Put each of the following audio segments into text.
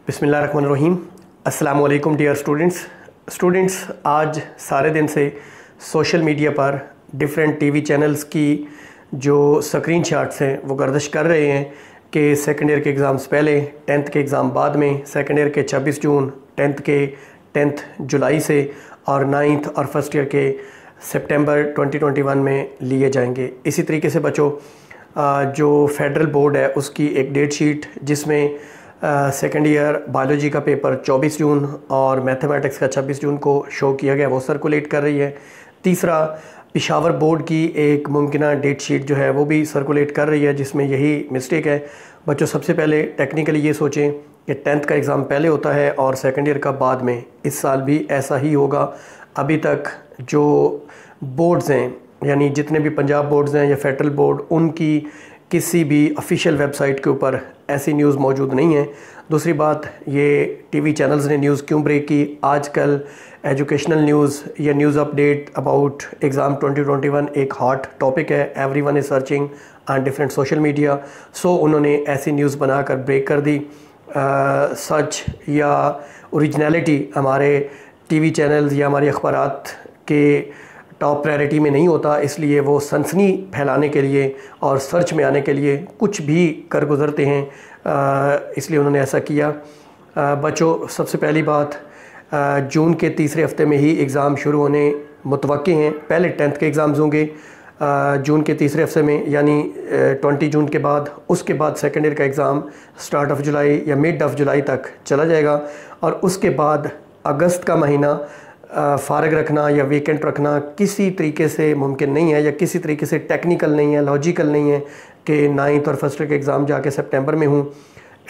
बिस्मिल्लाहिर्रहमानिर्रहीम। अस्सलाम वालेकुम डियर स्टूडेंट्स, आज सारे दिन से सोशल मीडिया पर डिफरेंट टीवी चैनल्स की जो स्क्रीन शॉट्स हैं वो गर्दिश कर रहे हैं कि सेकेंड ईयर के एग्ज़ाम्स पहले, 10th के एग्ज़ाम बाद में, सेकेंड ईयर के 26 जून, 10th के 10 जुलाई से और 9th और फर्स्ट ईयर के सितंबर 2021 में लिए जाएंगे। इसी तरीके से बच्चों, जो फेडरल बोर्ड है उसकी एक डेट शीट जिसमें सेकेंड ईयर बायोलॉजी का पेपर 24 जून और मैथमेटिक्स का 26 जून को शो किया गया, वो सर्कुलेट कर रही है। तीसरा, पेशावर बोर्ड की एक मुमकिना डेट शीट जो है वो भी सर्कुलेट कर रही है, जिसमें यही मिस्टेक है। बच्चों, सबसे पहले टेक्निकली ये सोचें कि 10th का एग्ज़ाम पहले होता है और सेकेंड ईयर का बाद में। इस साल भी ऐसा ही होगा। अभी तक जो बोर्ड्स हैं, यानी जितने भी पंजाब बोर्ड्स हैं या फेडरल बोर्ड, उनकी किसी भी ऑफिशियल वेबसाइट के ऊपर ऐसी न्यूज़ मौजूद नहीं है। दूसरी बात, ये टीवी चैनल्स ने न्यूज़ क्यों ब्रेक की? आजकल एजुकेशनल न्यूज़ या न्यूज़ अपडेट अबाउट एग्ज़ाम 2021 एक हॉट टॉपिक है। Everyone is searching on different social media. So उन्होंने ऐसी न्यूज़ बनाकर ब्रेक कर दी। सच या ओरिजिनलिटी हमारे टीवी चैनल्स या हमारी अखबारात के टॉप प्रायोरिटी में नहीं होता, इसलिए वो सनसनी फैलाने के लिए और सर्च में आने के लिए कुछ भी कर गुज़रते हैं, इसलिए उन्होंने ऐसा किया। बच्चों, सबसे पहली बात, जून के तीसरे हफ्ते में ही एग्ज़ाम शुरू होने मुतवक्के हैं। पहले 10th के एग्ज़ाम्स होंगे जून के तीसरे हफ्ते में, यानी 20 जून के बाद। उसके बाद सेकेंड ईयर का एग्ज़ाम स्टार्ट ऑफ जुलाई या मिड ऑफ जुलाई तक चला जाएगा और उसके बाद अगस्त का महीना फ़ारग रखना या वीकेंड रखना किसी तरीके से मुमकिन नहीं है, या किसी तरीके से टेक्निकल नहीं है, लॉजिकल नहीं है कि 9th और फर्स्ट ईयर के एग्ज़ाम जाके सितंबर में हूँ।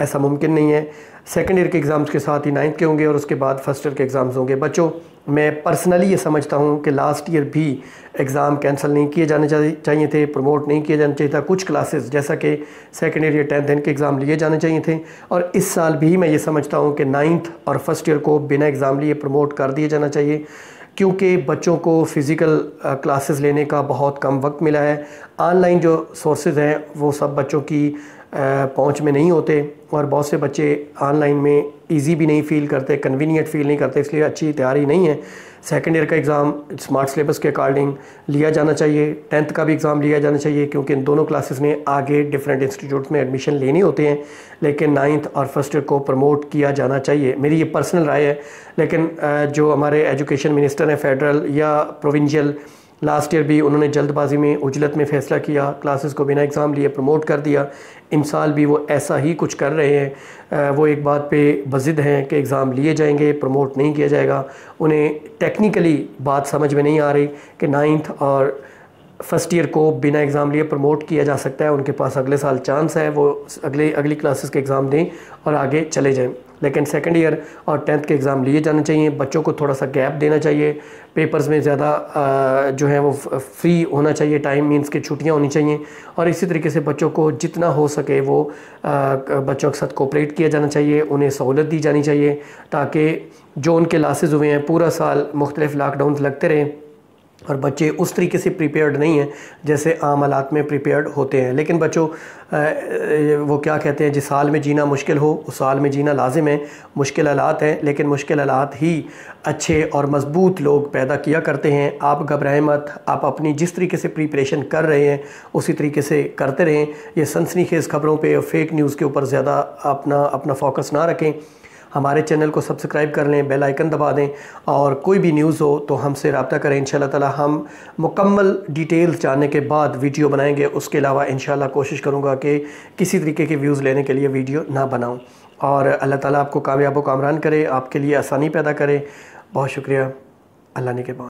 ऐसा मुमकिन नहीं है। सेकेंड ईयर के एग्ज़ाम्स के साथ ही 9th के होंगे और उसके बाद फर्स्ट ईयर के एग्ज़ाम्स होंगे। बच्चों, मैं पर्सनली ये समझता हूँ कि लास्ट ईयर भी एग्ज़ाम कैंसिल नहीं किए जाने चाहिए थे, प्रमोट नहीं किया जाना चाहिए था। कुछ क्लासेस जैसा कि सेकेंड ईयर या 10th के एग्ज़ाम लिए जाने चाहिए थे, और इस साल भी मैं ये समझता हूँ कि 9th और फर्स्ट ईयर को बिना एग्ज़ाम लिए प्रमोट कर दिया जाना चाहिए, क्योंकि बच्चों को फ़िज़िकल क्लासेस लेने का बहुत कम वक्त मिला है। ऑनलाइन जो सोर्सेज हैं वो सब बच्चों की पहुंच में नहीं होते, और बहुत से बच्चे ऑनलाइन में इजी भी नहीं फ़ील करते, कन्वीनियंट फ़ील नहीं करते, इसलिए अच्छी तैयारी नहीं है। सेकेंड ईयर का एग्ज़ाम स्मार्ट सिलेबस के अकॉर्डिंग लिया जाना चाहिए। 10th का भी एग्ज़ाम लिया जाना चाहिए, क्योंकि इन दोनों क्लासेस ने आगे डिफरेंट इंस्टीट्यूट में एडमिशन लेने होते हैं, लेकिन 9th और फर्स्ट ईयर को प्रमोट किया जाना चाहिए। मेरी ये पर्सनल राय है। लेकिन जो हमारे एजुकेशन मिनिस्टर हैं फेडरल या प्रोविंशियल, लास्ट ईयर भी उन्होंने जल्दबाजी में उजलत में फ़ैसला किया, क्लासेस को बिना एग्ज़ाम लिए प्रमोट कर दिया। इन साल भी वो ऐसा ही कुछ कर रहे हैं। वो एक बात पे बज़िद हैं कि एग्ज़ाम लिए जाएंगे, प्रमोट नहीं किया जाएगा। उन्हें टेक्निकली बात समझ में नहीं आ रही कि 9th और फर्स्ट ईयर को बिना एग्ज़ाम लिए प्रमोट किया जा सकता है। उनके पास अगले साल चांस है, वो अगली क्लासेस के एग्ज़ाम दें और आगे चले जाएं। लेकिन सेकेंड ईयर और 10th के एग्ज़ाम लिए जाने चाहिए। बच्चों को थोड़ा सा गैप देना चाहिए, पेपर्स में ज़्यादा जो है वो फ्री होना चाहिए, टाइम मीन्स कि छुट्टियां होनी चाहिए। और इसी तरीके से बच्चों को जितना हो सके वो बच्चों के साथ कोऑपरेट किया जाना चाहिए, उन्हें सहूलत दी जानी चाहिए, ताकि जो उनके लॉसेस हुए हैं पूरा साल मुख्तलिफ लॉकडाउन लगते रहें और बच्चे उस तरीके से प्रिपेयर्ड नहीं हैं जैसे आम हालात में प्रिपेयर्ड होते हैं। लेकिन बच्चों, वो क्या कहते हैं, जिस साल में जीना मुश्किल हो उस साल में जीना लाजिम है। मुश्किल हालात हैं, लेकिन मुश्किल हालात ही अच्छे और मज़बूत लोग पैदा किया करते हैं। आप घबराएं मत, आप अपनी जिस तरीके से प्रिपरेशन कर रहे हैं उसी तरीके से करते रहें। ये सनसनीखेज़ खबरों पे और फेक न्यूज़ के ऊपर ज़्यादा अपना फोकस ना रखें। हमारे चैनल को सब्सक्राइब कर लें, बेल आइकन दबा दें, और कोई भी न्यूज़ हो तो हमसे रब्ता करें। इंशाल्लाह ताला हम मुकम्मल डिटेल्स जानने के बाद वीडियो बनाएंगे। उसके अलावा इंशाल्लाह कोशिश करूँगा कि किसी तरीके के व्यूज़ लेने के लिए वीडियो ना बनाऊँ। और अल्लाह ताला आपको कामयाब व कामरान करे, आपके लिए आसानी पैदा करे। बहुत शुक्रिया। अल्लाह ने के बाद।